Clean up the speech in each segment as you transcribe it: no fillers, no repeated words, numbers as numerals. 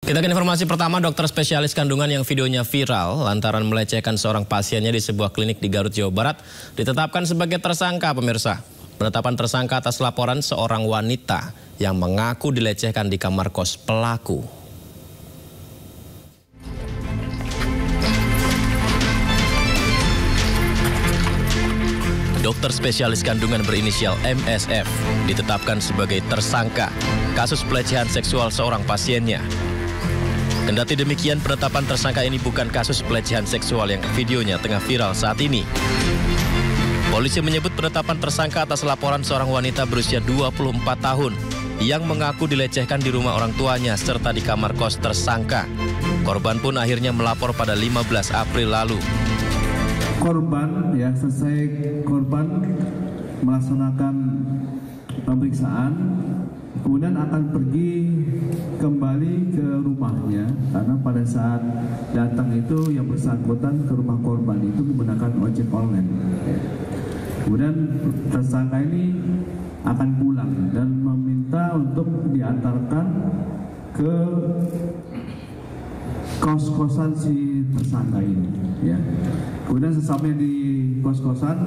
Kita ke informasi pertama, dokter spesialis kandungan yang videonya viral lantaran melecehkan seorang pasiennya di sebuah klinik di Garut, Jawa Barat ditetapkan sebagai tersangka, pemirsa. Penetapan tersangka atas laporan seorang wanita yang mengaku dilecehkan di kamar kos pelaku. Dokter spesialis kandungan berinisial MSF ditetapkan sebagai tersangka kasus pelecehan seksual seorang pasiennya. Kendati demikian, penetapan tersangka ini bukan kasus pelecehan seksual yang videonya tengah viral saat ini. Polisi menyebut penetapan tersangka atas laporan seorang wanita berusia 24 tahun yang mengaku dilecehkan di rumah orang tuanya serta di kamar kos tersangka. Korban pun akhirnya melapor pada 15 April lalu. Korban selesai korban melaksanakan pemeriksaan, kemudian akan pergi kembali ke rumahnya karena pada saat datang itu yang bersangkutan ke rumah korban itu menggunakan ojek online. Kemudian tersangka ini akan pulang dan meminta untuk diantarkan ke kos-kosan si tersangka ini. Kemudian sesampai di kos-kosan,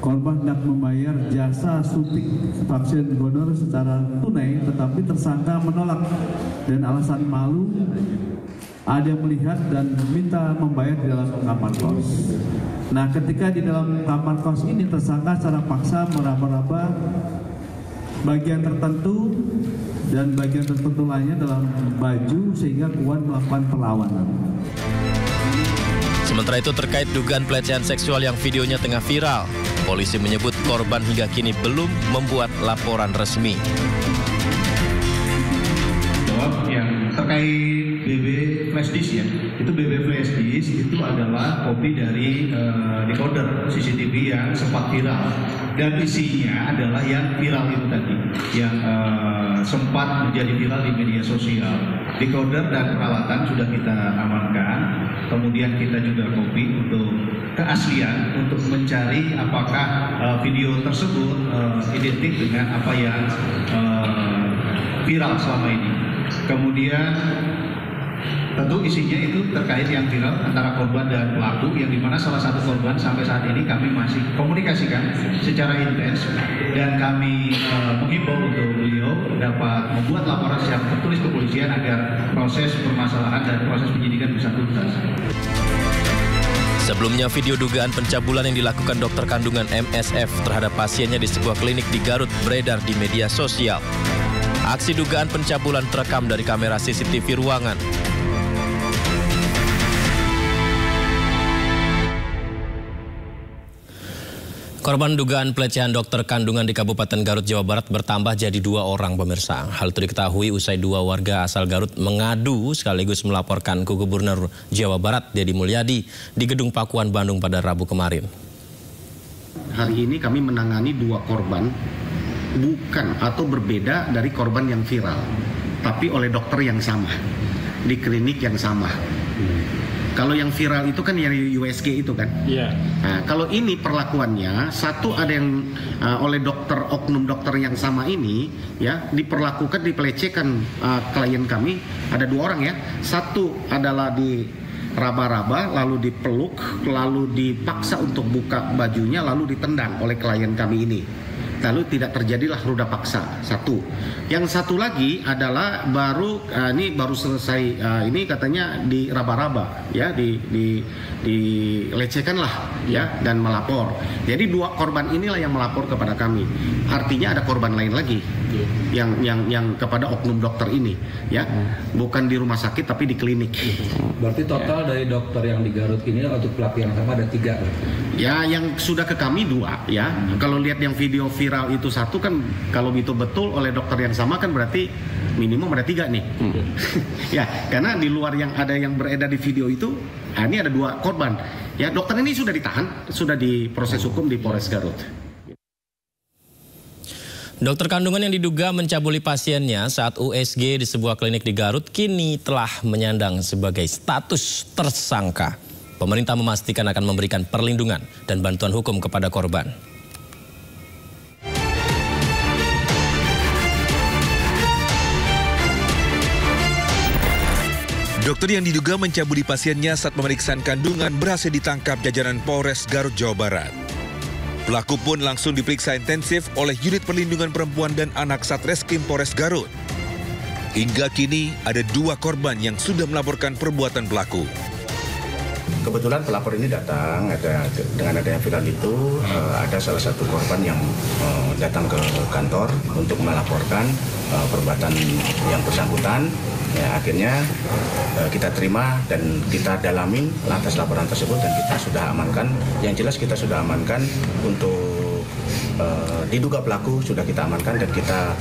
korban hendak membayar jasa suntik vaksin donor secara tunai, tetapi tersangka menolak dan alasan malu ada yang melihat dan minta membayar di dalam kamar kos. Nah, ketika di dalam kamar kos ini tersangka secara paksa meraba-raba bagian tertentu dan bagian tertentu lainnya dalam baju sehingga kuat melakukan perlawanan. Sementara itu terkait dugaan pelecehan seksual yang videonya tengah viral, polisi menyebut korban hingga kini belum membuat laporan resmi. Jawab yang terkait BB flash disk itu BB flash disk itu adalah kopi dari decoder CCTV yang sempat viral dan isinya adalah yang viral itu tadi, yang sempat menjadi viral di media sosial. Decoder dan peralatan sudah kita amankan, kemudian kita juga kopi untuk keaslian untuk mencari apakah video tersebut identik dengan apa yang viral selama ini. Kemudian tentu isinya itu terkait yang viral antara korban dan pelaku, yang dimana salah satu korban sampai saat ini kami masih komunikasikan secara intens dan kami menghimbau untuk beliau dapat membuat laporan secara tertulis ke kepolisian agar proses permasalahan dan proses penyidikan bisa tuntas. Sebelumnya, video dugaan pencabulan yang dilakukan dokter kandungan MSF terhadap pasiennya di sebuah klinik di Garut beredar di media sosial. Aksi dugaan pencabulan terekam dari kamera CCTV ruangan. Korban dugaan pelecehan dokter kandungan di Kabupaten Garut, Jawa Barat bertambah jadi 2 orang, pemirsa. Hal itu diketahui usai 2 warga asal Garut mengadu sekaligus melaporkan ke Gubernur Jawa Barat, Deddy Mulyadi, di Gedung Pakuan, Bandung pada Rabu kemarin. Hari ini kami menangani 2 korban, bukan atau berbeda dari korban yang viral, tapi oleh dokter yang sama, di klinik yang sama. Kalau yang viral itu kan yang USG itu kan. Iya. Nah, kalau ini perlakuannya, satu ada yang oleh dokter, oknum dokter yang sama ini diperlakukan, dipelecehkan klien kami, ada 2 orang ya. Satu adalah di raba-raba, lalu dipeluk, lalu dipaksa untuk buka bajunya, lalu ditendang oleh klien kami ini. Lalu tidak terjadilah ruda paksa. Satu. Yang satu lagi adalah ini baru selesai ini katanya di raba-raba dilecehkan lah dan melapor. Jadi 2 korban inilah yang melapor kepada kami. Artinya ada korban lain lagi yang kepada oknum dokter ini bukan di rumah sakit tapi di klinik. Berarti total dari dokter yang di Garut ini untuk pelaku yang sama ada 3. Ya, yang sudah ke kami 2 Kalau lihat yang video viral itu 1 kan, kalau itu betul oleh dokter yang sama kan berarti minimum ada 3 nih. Karena di luar yang ada yang beredar di video itu, ini ada 2 korban. Dokter ini sudah ditahan, sudah diproses hukum di Polres Garut. Dokter kandungan yang diduga mencabuli pasiennya saat USG di sebuah klinik di Garut kini telah menyandang sebagai status tersangka. Pemerintah memastikan akan memberikan perlindungan dan bantuan hukum kepada korban. Dokter yang diduga mencabuli pasiennya saat pemeriksaan kandungan berhasil ditangkap jajaran Polres Garut, Jawa Barat. Pelaku pun langsung diperiksa intensif oleh Unit Perlindungan Perempuan dan Anak Satreskrim Polres Garut. Hingga kini ada 2 korban yang sudah melaporkan perbuatan pelaku. Kebetulan pelapor ini datang, dengan adanya viral itu, ada salah satu korban yang datang ke kantor untuk melaporkan perbuatan yang bersangkutan. Ya, akhirnya kita terima dan kita dalamin atas laporan tersebut dan kita sudah amankan. Yang jelas kita sudah amankan untuk diduga pelaku sudah kita amankan dan kita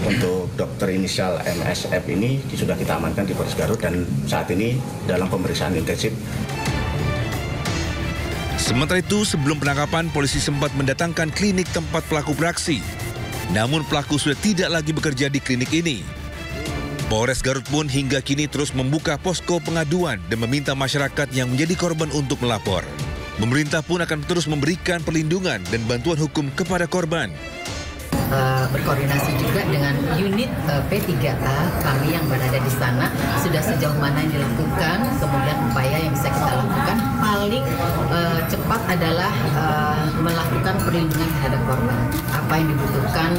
untuk dokter inisial MSF ini sudah kita amankan di Polres Garut dan saat ini dalam pemeriksaan intensif. Sementara itu, sebelum penangkapan, polisi sempat mendatangkan klinik tempat pelaku beraksi. Namun pelaku sudah tidak lagi bekerja di klinik ini. Polres Garut pun hingga kini terus membuka posko pengaduan dan meminta masyarakat yang menjadi korban untuk melapor. Pemerintah pun akan terus memberikan perlindungan dan bantuan hukum kepada korban. Berkoordinasi juga dengan unit P3A kami yang berada di sana sudah sejauh mana yang dilakukan, kemudian upaya yang bisa kita lakukan paling cepat adalah melakukan perlindungan terhadap korban, apa yang dibutuhkan,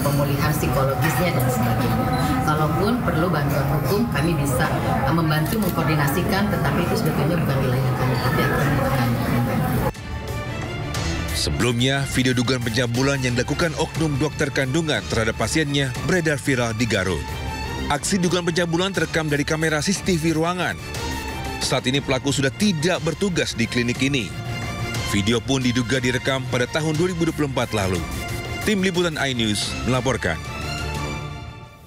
pemulihan psikologisnya dan sebagainya. Kalaupun perlu bantuan hukum kami bisa membantu mengkoordinasikan, tetapi itu sebetulnya bukan wilayah kami. Sebelumnya, video dugaan pencabulan yang dilakukan oknum dokter kandungan terhadap pasiennya beredar viral di Garut. Aksi dugaan pencabulan terekam dari kamera CCTV ruangan. Saat ini pelaku sudah tidak bertugas di klinik ini. Video pun diduga direkam pada tahun 2024 lalu. Tim Liputan iNews melaporkan.